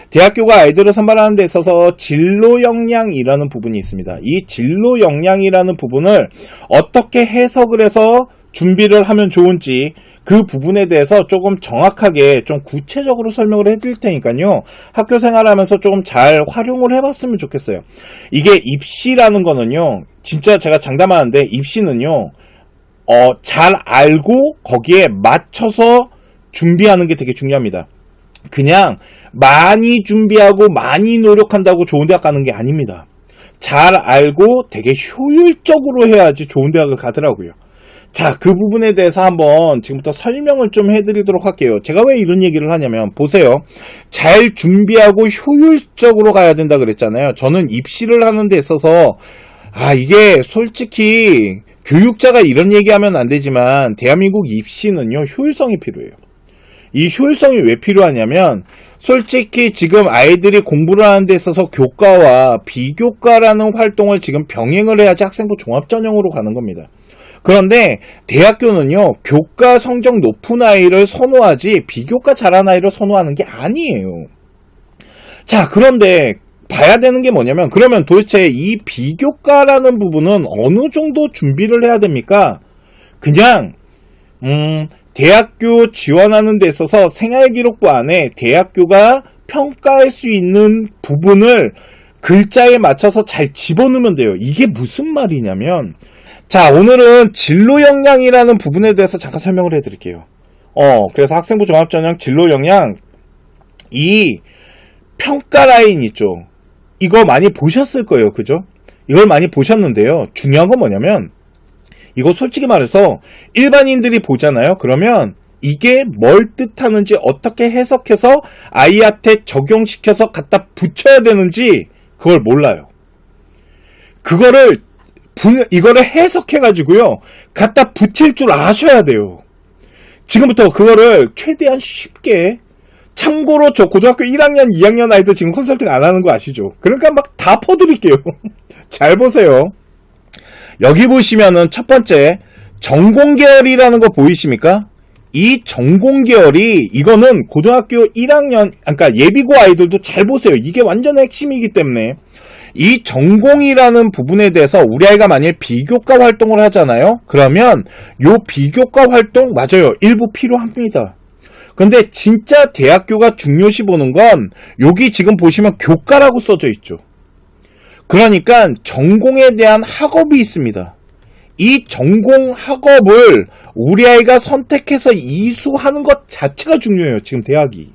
대학교가 아이들을 선발하는 데 있어서 진로 역량이라는 부분이 있습니다. 이 진로 역량이라는 부분을 어떻게 해석을 해서 준비를 하면 좋은지 그 부분에 대해서 조금 정확하게 좀 구체적으로 설명을 해드릴 테니까요. 학교 생활하면서 조금 잘 활용을 해봤으면 좋겠어요. 이게 입시라는 거는요. 진짜 제가 장담하는데 입시는요. 잘 알고 거기에 맞춰서 준비하는 게 되게 중요합니다. 그냥 많이 준비하고 많이 노력한다고 좋은 대학 가는 게 아닙니다. 잘 알고 되게 효율적으로 해야지 좋은 대학을 가더라고요. 자, 그 부분에 대해서 한번 지금부터 설명을 좀 해드리도록 할게요. 제가 왜 이런 얘기를 하냐면 보세요. 잘 준비하고 효율적으로 가야 된다 그랬잖아요. 저는 입시를 하는 데 있어서 이게 솔직히 교육자가 이런 얘기하면 안 되지만 대한민국 입시는요. 효율성이 필요해요. 이 효율성이 왜 필요하냐면 솔직히 지금 아이들이 공부를 하는 데 있어서 교과와 비교과라는 활동을 지금 병행을 해야지 학생부 종합전형으로 가는 겁니다. 그런데 대학교는요. 교과 성적 높은 아이를 선호하지 비교과 잘하는 아이를 선호하는 게 아니에요. 자, 그런데 봐야 되는 게 뭐냐면 그러면 도대체 이 비교과라는 부분은 어느 정도 준비를 해야 됩니까? 그냥 대학교 지원하는 데 있어서 생활기록부 안에 대학교가 평가할 수 있는 부분을 글자에 맞춰서 잘 집어넣으면 돼요. 이게 무슨 말이냐면 자, 오늘은 진로 역량이라는 부분에 대해서 잠깐 설명을 해드릴게요. 그래서 학생부 종합전형 진로 역량 이 평가 라인 있죠. 이거 많이 보셨을 거예요. 그죠? 이걸 많이 보셨는데요. 중요한 건 뭐냐면 이거 솔직히 말해서 일반인들이 보잖아요. 그러면 이게 뭘 뜻하는지 어떻게 해석해서 아이한테 적용시켜서 갖다 붙여야 되는지 그걸 몰라요. 이거를 해석해가지고요. 갖다 붙일 줄 아셔야 돼요. 지금부터 그거를 최대한 쉽게 참고로 저 고등학교 1학년, 2학년 아이들 지금 컨설팅 안 하는 거 아시죠? 그러니까 막 다 퍼드릴게요. 잘 보세요. 여기 보시면은 첫 번째 전공계열이라는 거 보이십니까? 이 전공계열이 이거는 고등학교 1학년 그러니까 예비고 아이들도 잘 보세요. 이게 완전 핵심이기 때문에 이 전공이라는 부분에 대해서 우리 아이가 만일 비교과 활동을 하잖아요. 그러면 요 비교과 활동 맞아요. 일부 필요합니다. 근데 진짜 대학교가 중요시 보는 건 여기 지금 보시면 교과라고 써져 있죠. 그러니까 전공에 대한 학업이 있습니다. 이 전공 학업을 우리 아이가 선택해서 이수하는 것 자체가 중요해요. 지금 대학이.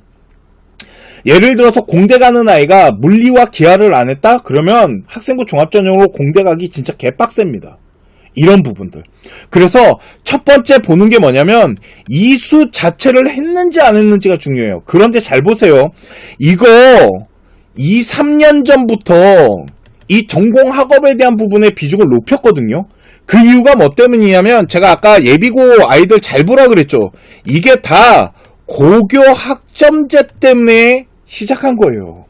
예를 들어서 공대 가는 아이가 물리와 기하를 안 했다? 그러면 학생부 종합전형으로 공대 가기 진짜 개빡셉니다. 이런 부분들. 그래서 첫 번째 보는 게 뭐냐면 이수 자체를 했는지 안 했는지가 중요해요. 그런데 잘 보세요. 이거 2, 3년 전부터 이 전공 학업에 대한 부분의 비중을 높였거든요. 그 이유가 뭐 때문이냐면 제가 아까 예비고 아이들 잘 보라 그랬죠. 이게 다 고교 학점제 때문에 시작한 거예요.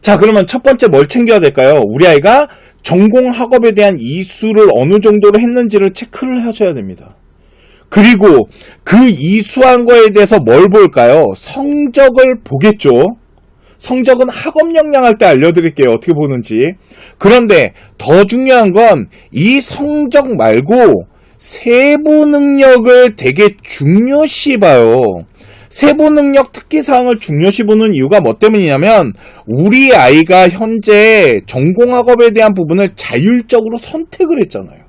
자, 그러면 첫 번째 뭘 챙겨야 될까요? 우리 아이가 전공 학업에 대한 이수를 어느 정도로 했는지를 체크를 하셔야 됩니다. 그리고 그 이수한 거에 대해서 뭘 볼까요? 성적을 보겠죠. 성적은 학업 역량할 때 알려드릴게요. 어떻게 보는지. 그런데 더 중요한 건 이 성적 말고 세부 능력을 되게 중요시 봐요. 세부 능력 특기사항을 중요시 보는 이유가 뭐 때문이냐면 우리 아이가 현재 전공학업에 대한 부분을 자율적으로 선택을 했잖아요.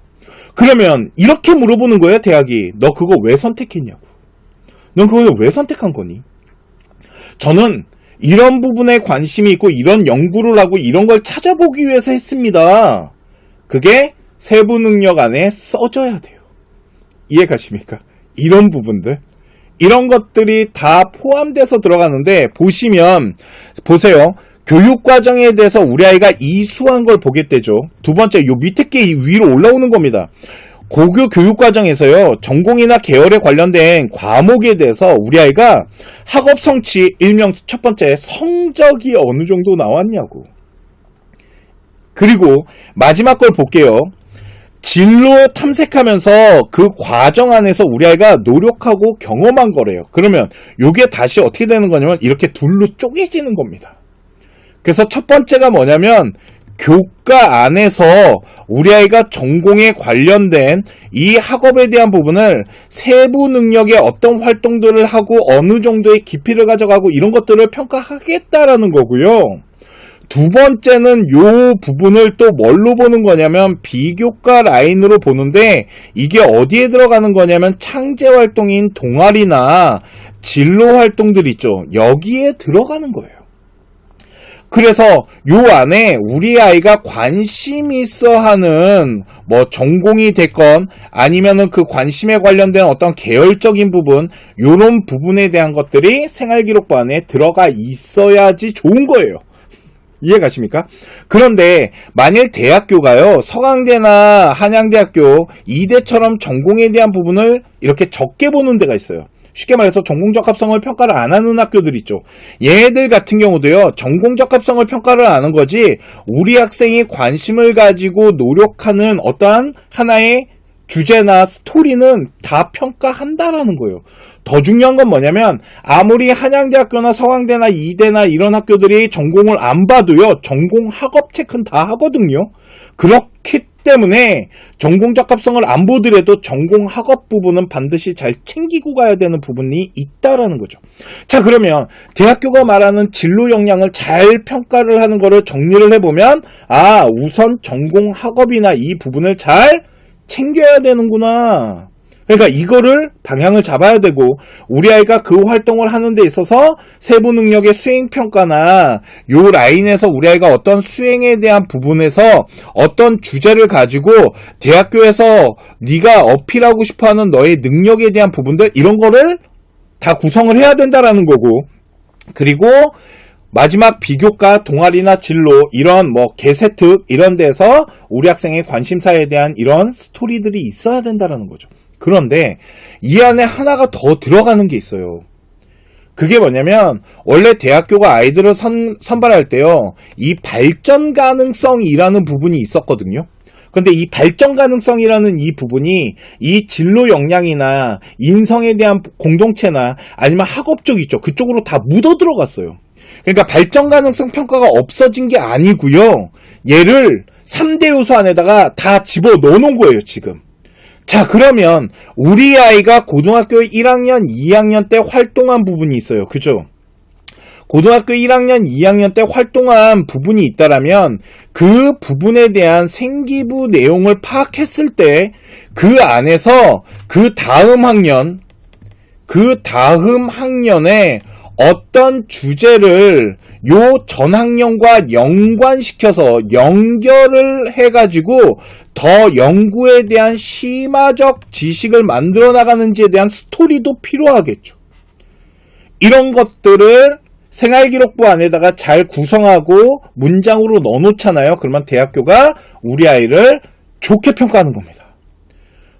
그러면 이렇게 물어보는 거예요. 대학이. 너 그거 왜 선택했냐고. 넌 그걸 왜 선택한 거니? 저는 이런 부분에 관심이 있고 이런 연구를 하고 이런 걸 찾아보기 위해서 했습니다. 그게 세부 능력 안에 써져야 돼요. 이해가십니까? 이런 부분들. 이런 것들이 다 포함돼서 들어가는데 보시면 보세요. 교육과정에 대해서 우리 아이가 이수한 걸 보겠대죠. 두 번째 요 밑에 게 위로 올라오는 겁니다. 고교 교육과정에서요. 전공이나 계열에 관련된 과목에 대해서 우리 아이가 학업 성취 일명 첫 번째 성적이 어느 정도 나왔냐고. 그리고 마지막 걸 볼게요. 진로 탐색하면서 그 과정 안에서 우리 아이가 노력하고 경험한 거래요. 그러면 요게 다시 어떻게 되는 거냐면 이렇게 둘로 쪼개지는 겁니다. 그래서 첫 번째가 뭐냐면 교과 안에서 우리 아이가 전공에 관련된 이 학업에 대한 부분을 세부 능력의 어떤 활동들을 하고 어느 정도의 깊이를 가져가고 이런 것들을 평가하겠다라는 거고요. 두 번째는 요 부분을 또 뭘로 보는 거냐면 비교과 라인으로 보는데 이게 어디에 들어가는 거냐면 창제 활동인 동아리나 진로 활동들 있죠. 여기에 들어가는 거예요. 그래서 요 안에 우리 아이가 관심 있어 하는 뭐 전공이 됐건 아니면은 그 관심에 관련된 어떤 계열적인 부분 요런 부분에 대한 것들이 생활기록부 안에 들어가 있어야지 좋은 거예요. 이해가십니까? 그런데 만일 대학교가요 서강대나 한양대학교 이대처럼 전공에 대한 부분을 이렇게 적게 보는 데가 있어요. 쉽게 말해서 전공적합성을 평가를 안 하는 학교들 있죠. 얘들 같은 경우도요 전공적합성을 평가를 안 하는 거지 우리 학생이 관심을 가지고 노력하는 어떠한 하나의 주제나 스토리는 다 평가한다라는 거예요. 더 중요한 건 뭐냐면 아무리 한양대학교나 서강대나 이대나 이런 학교들이 전공을 안 봐도요 전공 학업 체크는 다 하거든요. 그렇기 때문에 전공적합성을 안 보더라도 전공 학업 부분은 반드시 잘 챙기고 가야 되는 부분이 있다라는 거죠. 자, 그러면 대학교가 말하는 진로 역량을 잘 평가를 하는 거를 정리를 해보면 우선 전공 학업이나 이 부분을 잘 챙겨야 되는구나. 그러니까 이거를 방향을 잡아야 되고 우리 아이가 그 활동을 하는 데 있어서 세부 능력의 수행 평가나 요 라인에서 우리 아이가 어떤 수행에 대한 부분에서 어떤 주제를 가지고 대학교에서 네가 어필하고 싶어하는 너의 능력에 대한 부분들 이런 거를 다 구성을 해야 된다라는 거고 그리고 마지막 비교과 동아리나 진로 이런 뭐 개세특 이런 데서 우리 학생의 관심사에 대한 이런 스토리들이 있어야 된다는 거죠. 그런데 이 안에 하나가 더 들어가는 게 있어요. 그게 뭐냐면 원래 대학교가 아이들을 선발할 때요 이 발전 가능성이라는 부분이 있었거든요. 근데 이 발전 가능성이라는 이 부분이 이 진로 역량이나 인성에 대한 공동체나 아니면 학업 쪽 있죠. 그쪽으로 다 묻어 들어갔어요. 그러니까 발전 가능성 평가가 없어진 게 아니고요. 얘를 3대 요소 안에다가 다 집어 넣어놓은 거예요, 지금. 자, 그러면 우리 아이가 고등학교 1학년, 2학년 때 활동한 부분이 있어요. 그죠? 고등학교 1학년, 2학년 때 활동한 부분이 있다라면 그 부분에 대한 생기부 내용을 파악했을 때 그 안에서 그 다음 학년에 어떤 주제를 요 전 학년과 연관시켜서 연결을 해가지고 더 연구에 대한 심화적 지식을 만들어 나가는지에 대한 스토리도 필요하겠죠. 이런 것들을 생활기록부 안에다가 잘 구성하고 문장으로 넣어놓잖아요. 그러면 대학교가 우리 아이를 좋게 평가하는 겁니다.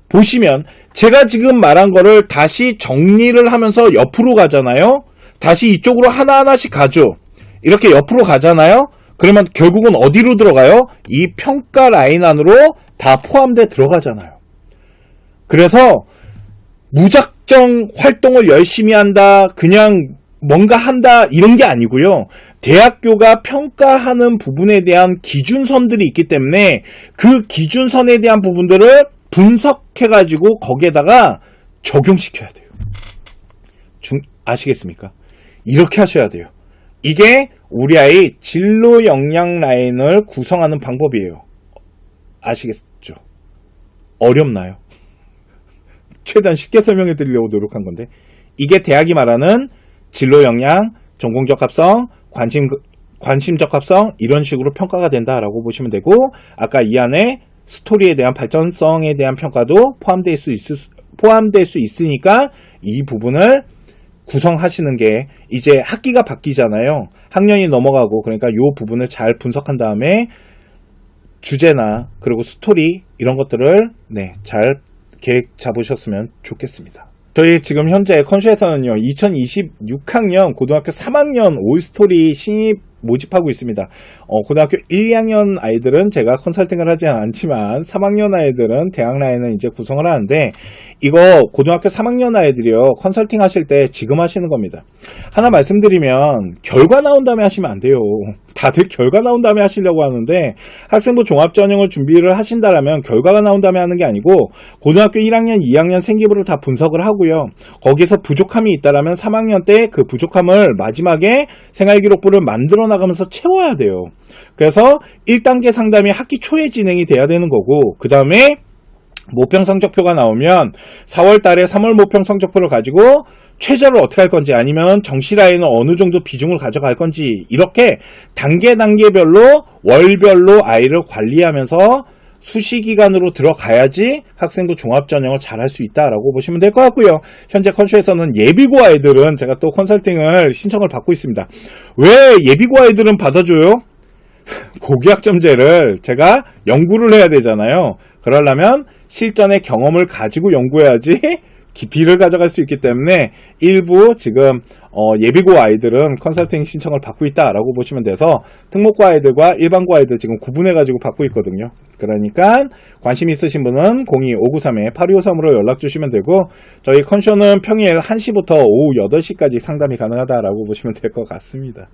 보시면 제가 지금 말한 거를 다시 정리를 하면서 옆으로 가잖아요. 다시 이쪽으로 하나하나씩 가죠. 이렇게 옆으로 가잖아요. 그러면 결국은 어디로 들어가요? 이 평가 라인 안으로 다 포함돼 들어가잖아요. 그래서 무작정 활동을 열심히 한다, 그냥 뭔가 한다 이런 게 아니고요. 대학교가 평가하는 부분에 대한 기준선들이 있기 때문에 그 기준선에 대한 부분들을 분석해가지고 거기에다가 적용시켜야 돼요. 아시겠습니까? 이렇게 하셔야 돼요. 이게 우리 아이 진로 역량 라인을 구성하는 방법이에요. 아시겠죠? 어렵나요? 최대한 쉽게 설명해 드리려고 노력한 건데 이게 대학이 말하는 진로 역량, 전공적 합성, 관심적 합성 이런 식으로 평가가 된다라고 보시면 되고 아까 이 안에 스토리에 대한 발전성에 대한 평가도 포함될 수 있으니까 이 부분을 구성하시는 게 이제 학기가 바뀌잖아요. 학년이 넘어가고 그러니까 이 부분을 잘 분석한 다음에 주제나 그리고 스토리 이런 것들을 잘 계획 잡으셨으면 좋겠습니다. 저희 지금 현재 컨슈에서는요 2026학년 고등학교 3학년 올스토리 신입 모집하고 있습니다. 고등학교 1, 2학년 아이들은 제가 컨설팅을 하지 않지만 3학년 아이들은 대학 라인은 이제 구성을 하는데, 이거 고등학교 3학년 아이들이요, 컨설팅 하실 때 지금 하시는 겁니다. 하나 말씀드리면 결과 나온 다음에 하시면 안 돼요. 다들 결과 나온 다음에 하시려고 하는데, 학생부 종합전형을 준비를 하신다라면 결과가 나온 다음에 하는 게 아니고 고등학교 1학년, 2학년 생기부를 다 분석을 하고요, 거기서 부족함이 있다라면 3학년 때 그 부족함을 마지막에 생활기록부를 만들어 나가면서 채워야 돼요. 그래서 1단계 상담이 학기 초에 진행이 돼야 되는 거고, 그 다음에 모평 성적표가 나오면 4월 달에 3월 모평 성적표를 가지고 최저를 어떻게 할 건지, 아니면 정시라인은 어느 정도 비중을 가져갈 건지, 이렇게 단계별로 월별로 아이를 관리하면서 수시기간으로 들어가야지 학생부 종합전형을 잘 할 수 있다라고 보시면 될 것 같고요. 현재 컨쇼에서는 예비고 아이들은 제가 또 컨설팅을 신청을 받고 있습니다. 왜 예비고 아이들은 받아줘요? 고교학점제를 제가 연구를 해야 되잖아요. 그러려면 실전의 경험을 가지고 연구해야지 깊이를 가져갈 수 있기 때문에 일부 지금 예비고 아이들은 컨설팅 신청을 받고 있다라고 보시면 돼서, 특목고 아이들과 일반고 아이들 지금 구분해가지고 받고 있거든요. 그러니까 관심 있으신 분은 02-593-8253으로 연락 주시면 되고, 저희 컨쇼는 평일 1시부터 오후 8시까지 상담이 가능하다라고 보시면 될 것 같습니다.